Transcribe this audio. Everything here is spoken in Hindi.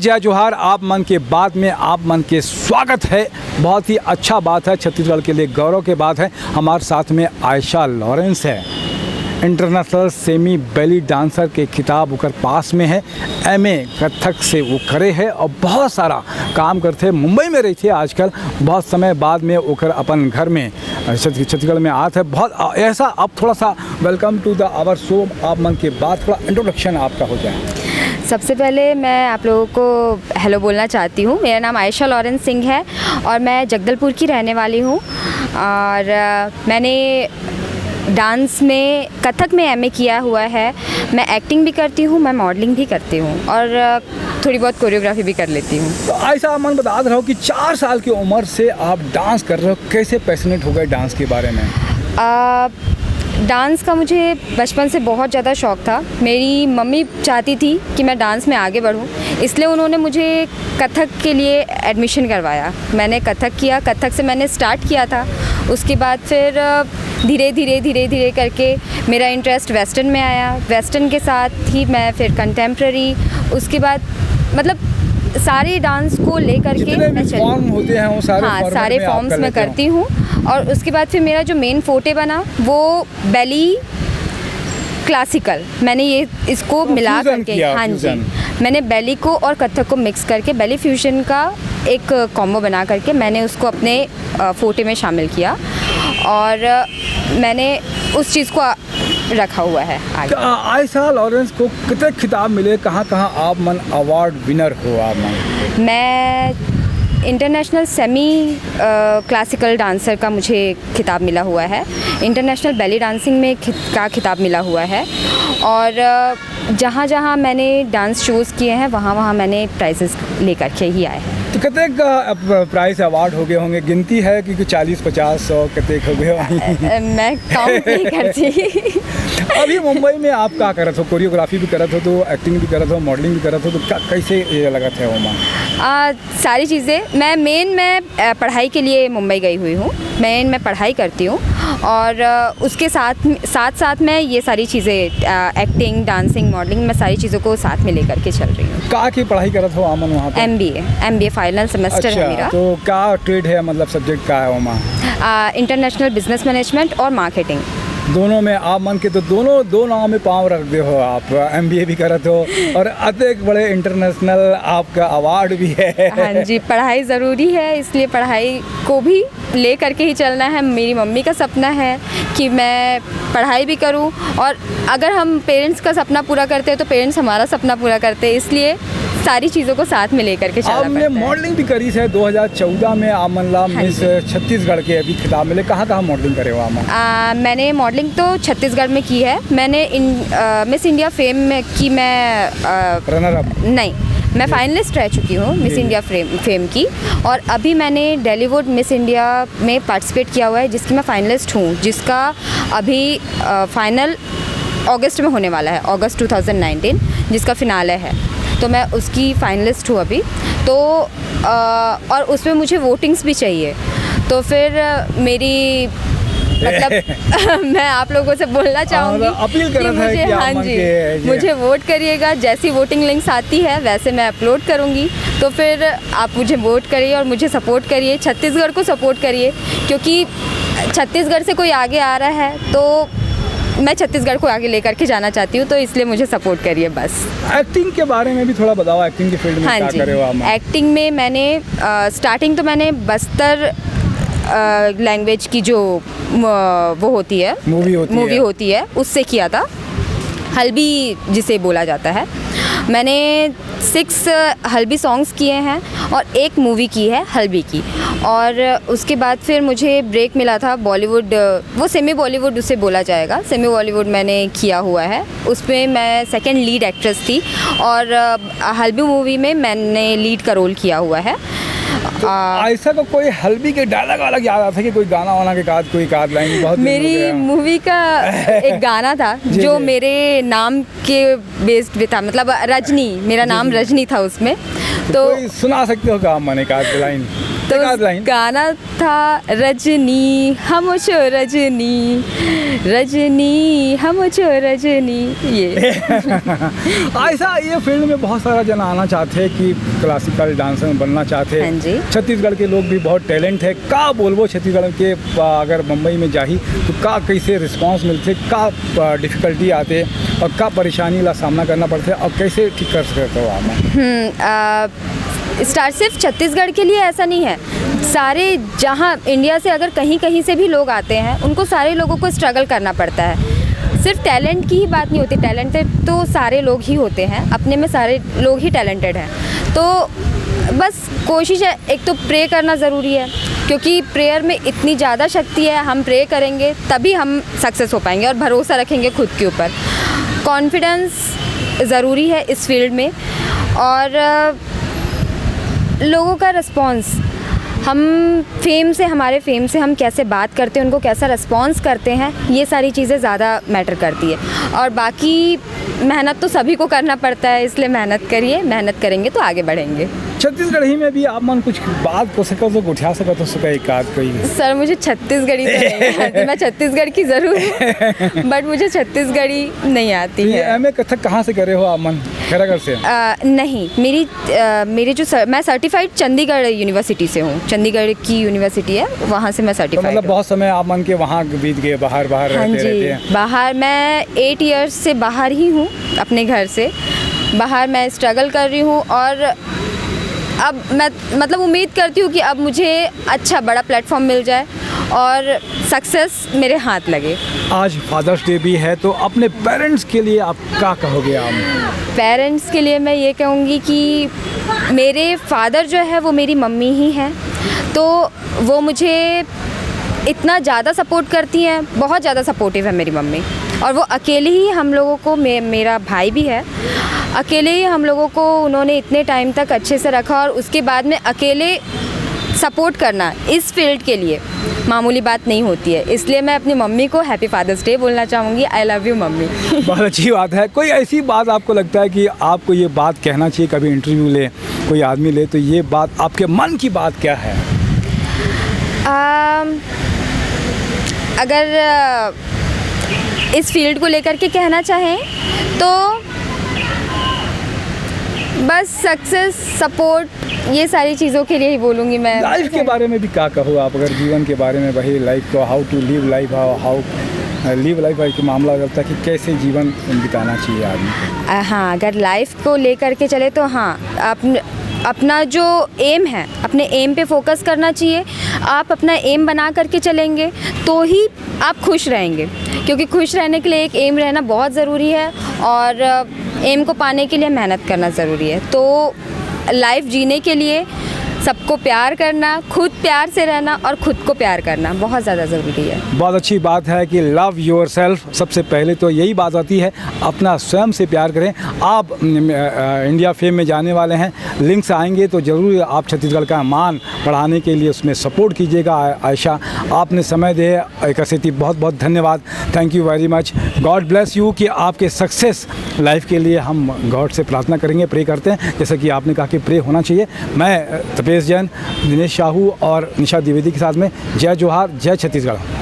जय जोहार। आप मन के बात में आप मन के स्वागत है। बहुत ही अच्छा बात है, छत्तीसगढ़ के लिए गौरव की बात है। हमारे साथ में आयशा लॉरेंस है, इंटरनेशनल सेमी बेली डांसर के खिताब ओकर पास में है। एमए कथक से वो करे है और बहुत सारा काम करते हैं। मुंबई में रही थी, आजकल बहुत समय बाद में ओकर अपन घर में छत्तीसगढ़ में आते हैं। बहुत ऐसा अब थोड़ा सा welcome to the our show आप मन के बात, थोड़ा इंट्रोडक्शन आपका हो जाए। सबसे पहले मैं आप लोगों को हेलो बोलना चाहती हूँ। मेरा नाम आयशा लॉरेंस सिंह है और मैं जगदलपुर की रहने वाली हूँ। और मैंने डांस में कथक में एमए किया हुआ है। मैं एक्टिंग भी करती हूँ, मैं मॉडलिंग भी करती हूँ और थोड़ी बहुत कोरियोग्राफी भी कर लेती हूँ। तो ऐसा मन बता रहा हो कि 4 साल की उम्र से आप डांस कर रहे हो, कैसे पैशनेट हो गए डांस के बारे में? डांस का मुझे बचपन से बहुत ज़्यादा शौक़ था। मेरी मम्मी चाहती थी कि मैं डांस में आगे बढ़ूं, इसलिए उन्होंने मुझे कथक के लिए एडमिशन करवाया। मैंने कथक किया, कथक से मैंने स्टार्ट किया था। उसके बाद फिर धीरे धीरे करके मेरा इंटरेस्ट वेस्टर्न में आया। वेस्टर्न के साथ ही मैं फिर कंटेम्प्रेरी, उसके बाद मतलब सारे डांस को लेकर के मैं फॉर्म होते हैं वो सारे फॉर्म्स में करती हूँ। और उसके बाद फिर मेरा जो मेन फोटे बना वो बेली क्लासिकल। मैंने ये इसको मिला करके, हाँ जी, मैंने बेली को और कथक को मिक्स करके बेली फ्यूजन का एक कॉम्बो बना करके मैंने उसको अपने फोटे में शामिल किया और मैंने उस चीज़ को रखा हुआ है आगे। आयशा लॉरेंस को कितने खिताब मिले, कहाँ कहाँ आप मन अवार्ड विनर हो? आप मन मैं इंटरनेशनल सेमी क्लासिकल डांसर का मुझे खिताब मिला हुआ है। इंटरनेशनल बेली डांसिंग में का खिताब मिला हुआ है। और जहाँ जहाँ मैंने डांस शोज़ किए हैं वहाँ मैंने प्राइजेस लेकर के ही आए हैं। तो कितने का प्राइस अवार्ड हो गए होंगे? गिनती है कि 40, 50, 100 कितने हो गए? मैं काउंट नहीं करती। अभी मुंबई में आप क्या करत हो? कोरियोग्राफी भी करत हो, तो एक्टिंग भी करत हो, मॉडलिंग भी करत हो, तो कैसे ये लगा था वहाँ? सारी चीज़ें मैं पढ़ाई के लिए मुंबई गई हुई हूँ। मैं पढ़ाई करती हूँ और उसके साथ मैं ये सारी चीज़ें एक्टिंग, डांसिंग, मॉडलिंग, मैं सारी चीज़ों को साथ में लेकर के चल रही हूँ। कहाँ की पढ़ाई करत हो आमन वहाँ पे? MBA फाइनल सेमेस्टर है मेरा। तो क्या ट्रेड है, मतलब सब्जेक्ट क्या है वहाँ? इंटरनेशनल बिजनेस मैनेजमेंट और मार्केटिंग। दोनों में आप मन के तो दो नाव में पाँव रख दे हो। आप MBA भी करत हो और अत्यधिक बड़े इंटरनेशनल आपका अवार्ड भी है। हाँ जी, पढ़ाई ज़रूरी है, इसलिए पढ़ाई को भी ले करके ही चलना है। मेरी मम्मी का सपना है कि मैं पढ़ाई भी करूं और अगर हम पेरेंट्स का सपना पूरा करते हैं तो पेरेंट्स हमारा सपना पूरा करते हैं, इसलिए सारी चीज़ों को साथ में लेकर के चलना पड़ता है। आपने मॉडलिंग भी करी है 2014 में। आमनला मिस छत्तीसगढ़ के अभी खिताब मिले, कहाँ मॉडलिंग करे हो आमन? मैंने मॉडलिंग तो छत्तीसगढ़ में की है। मैंने मिस इंडिया फेम में की, मैं रनर अप नहीं, मैं फाइनलिस्ट रह चुकी हूँ मिस इंडिया फेम की। और अभी मैंने डॉलीवुड मिस इंडिया में पार्टिसिपेट किया हुआ है, जिसकी मैं फाइनलिस्ट हूँ, जिसका अभी फाइनल अगस्त में होने वाला है, अगस्त 2019 जिसका फिनाले है। तो मैं उसकी फाइनलिस्ट हूँ अभी तो। और उसमें मुझे वोटिंग्स भी चाहिए, तो फिर मेरी मतलब मैं आप लोगों से बोलना चाहूँगी अपील कि मुझे, हाँ जी, मुझे वोट करिएगा। जैसी वोटिंग लिंक्स आती है वैसे मैं अपलोड करूँगी, तो फिर आप मुझे वोट करिए और मुझे सपोर्ट करिए, छत्तीसगढ़ को सपोर्ट करिए, क्योंकि छत्तीसगढ़ से कोई आगे आ रहा है तो मैं छत्तीसगढ़ को आगे लेकर के जाना चाहती हूँ, तो इसलिए मुझे सपोर्ट करिए बस। एक्टिंग के बारे में भी थोड़ा बताओ, एक्टिंग के फील्ड में क्या करे हो आप? एक्टिंग में मैंने स्टार्टिंग तो मैंने बस्तर लैंग्वेज की जो वो होती है, मूवी होती है उससे किया था, हल्बी जिसे बोला जाता है। मैंने 6 हल्बी सॉन्ग्स किए हैं और एक मूवी की है हल्बी की। और उसके बाद फिर मुझे ब्रेक मिला था बॉलीवुड, वो सेमी बॉलीवुड उसे बोला जाएगा, सेमी बॉलीवुड मैंने किया हुआ है। उसमें मैं सेकंड लीड एक्ट्रेस थी और हल्बी मूवी में मैंने लीड का रोल किया हुआ है। तो ऐसा को कोई हल्बी के डायलॉग वाला याद आता है कि कोई गाना वाना के बाद कोई एक लाइन? बहुत मेरी मूवी का एक गाना था जो मेरे नाम के बेस्ड भी था, मतलब रजनी, मेरा नाम रजनी था उसमें। तो सुना सकते हो क्या मैंने एक लाइन? तो गाना था रजनी हम छो रजनी, रजनी हम छो रजनी, ये ऐसा ये फील्ड में बहुत सारा जन आना चाहते हैं कि क्लासिकल डांसर बनना चाहते हैं। हाँ जी। छत्तीसगढ़ के लोग भी बहुत टैलेंट है। का बोलबो छत्तीसगढ़ के अगर मुंबई में जाही तो का कैसे रिस्पांस मिलते, का डिफ़िकल्टी आते और का परेशानी ला सामना करना पड़ता है और कैसे ठीक कर सकते हो आप? स्टार सिर्फ छत्तीसगढ़ के लिए ऐसा नहीं है, सारे जहाँ इंडिया से अगर कहीं कहीं से भी लोग आते हैं उनको सारे लोगों को स्ट्रगल करना पड़ता है। सिर्फ टैलेंट की ही बात नहीं होती, टैलेंटेड तो सारे लोग ही होते हैं, अपने में सारे लोग ही टैलेंटेड हैं। तो बस कोशिश है, एक तो प्रे करना ज़रूरी है क्योंकि प्रेयर में इतनी ज़्यादा शक्ति है। हम प्रे करेंगे तभी हम सक्सेस हो पाएंगे और भरोसा रखेंगे खुद के ऊपर। कॉन्फिडेंस ज़रूरी है इस फील्ड में और लोगों का रिस्पॉन्स, हम हमारे फेम से हम कैसे बात करते हैं, उनको कैसा रिस्पॉन्स करते हैं, ये सारी चीज़ें ज़्यादा मैटर करती है। और बाकी मेहनत तो सभी को करना पड़ता है, इसलिए मेहनत करिए, मेहनत करेंगे तो आगे बढ़ेंगे। छत्तीसगढ़ी में भी आप मन कुछ बात को सको तो उठा सको तो सका एक आध कोई? सर मुझे छत्तीसगढ़ी तो नहीं आती, मैं छत्तीसगढ़ की ज़रूर हूँ बट मुझे छत्तीसगढ़ी नहीं आती है। एमए कथक कहाँ से करे हो आप मन? खैरागढ़ से? नहीं, मेरी जो मैं सर्टिफाइड चंडीगढ़ यूनिवर्सिटी से हूँ। चंडीगढ़ की यूनिवर्सिटी है, वहाँ से मैं सर्टिफाइड। तो मतलब बहुत समय आप मन के वहाँ बीत गए, बाहर रहते हैं? बाहर मैं 8 इयर्स से बाहर ही हूँ, अपने घर से बाहर मैं स्ट्रगल कर रही हूँ और अब मैं मतलब उम्मीद करती हूँ कि अब मुझे अच्छा बड़ा प्लेटफॉर्म मिल जाए और सक्सेस मेरे हाथ लगे। आज फादर्स डे भी है तो अपने पेरेंट्स के लिए आप क्या कहोगे? आप पेरेंट्स के लिए मैं ये कहूँगी कि मेरे फादर जो है वो मेरी मम्मी ही हैं, तो वो मुझे इतना ज़्यादा सपोर्ट करती हैं, बहुत ज़्यादा सपोर्टिव है मेरी मम्मी। और वो अकेले ही हम लोगों को, मेरा भाई भी है, अकेले ही हम लोगों को उन्होंने इतने टाइम तक अच्छे से रखा और उसके बाद में अकेले सपोर्ट करना इस फील्ड के लिए मामूली बात नहीं होती है। इसलिए मैं अपनी मम्मी को हैप्पी फादर्स डे बोलना चाहूँगी। I love you mummy. बहुत अच्छी बात है। कोई ऐसी बात आपको लगता है कि आपको ये बात कहना चाहिए, कभी इंटरव्यू ले कोई आदमी ले तो ये बात आपके मन की बात क्या है? अगर इस फील्ड को लेकर के कहना चाहें तो बस सक्सेस, सपोर्ट, ये सारी चीज़ों के लिए ही बोलूँगी मैं। लाइफ के बारे में भी क्या कहो आप? अगर जीवन के बारे में वही लाइफ को, how to live life, how live life का मामला करता है कि कैसे जीवन बिताना चाहिए आदमी? हाँ, अगर लाइफ को लेकर के चले तो हाँ, अपना जो एम है, अपने एम पे फोकस करना चाहिए। आप अपना एम बना करके चलेंगे तो ही आप खुश रहेंगे, क्योंकि खुश रहने के लिए एक एम रहना बहुत ज़रूरी है और एम को पाने के लिए मेहनत करना ज़रूरी है। तो लाइफ जीने के लिए सबको प्यार करना, खुद प्यार से रहना और खुद को प्यार करना बहुत ज़्यादा ज़रूरी है। बहुत अच्छी बात है कि लव योरसेल्फ। सबसे पहले तो यही बात आती है, अपना स्वयं से प्यार करें। आप इंडिया फेम में जाने वाले हैं, लिंक्स आएंगे तो ज़रूर आप छत्तीसगढ़ का मान बढ़ाने के लिए उसमें सपोर्ट कीजिएगा। आयशा, आपने समय दिए एकसिति, बहुत बहुत धन्यवाद। Thank you very much. God bless you कि आपके सक्सेस लाइफ के लिए हम गॉड से प्रार्थना करेंगे, प्रे करते हैं, जैसा कि आपने कहा कि प्रे होना चाहिए। मैं तपेश जैन, दिनेश साहू और निशा द्विवेदी के साथ में जय जोहार, जय छत्तीसगढ़।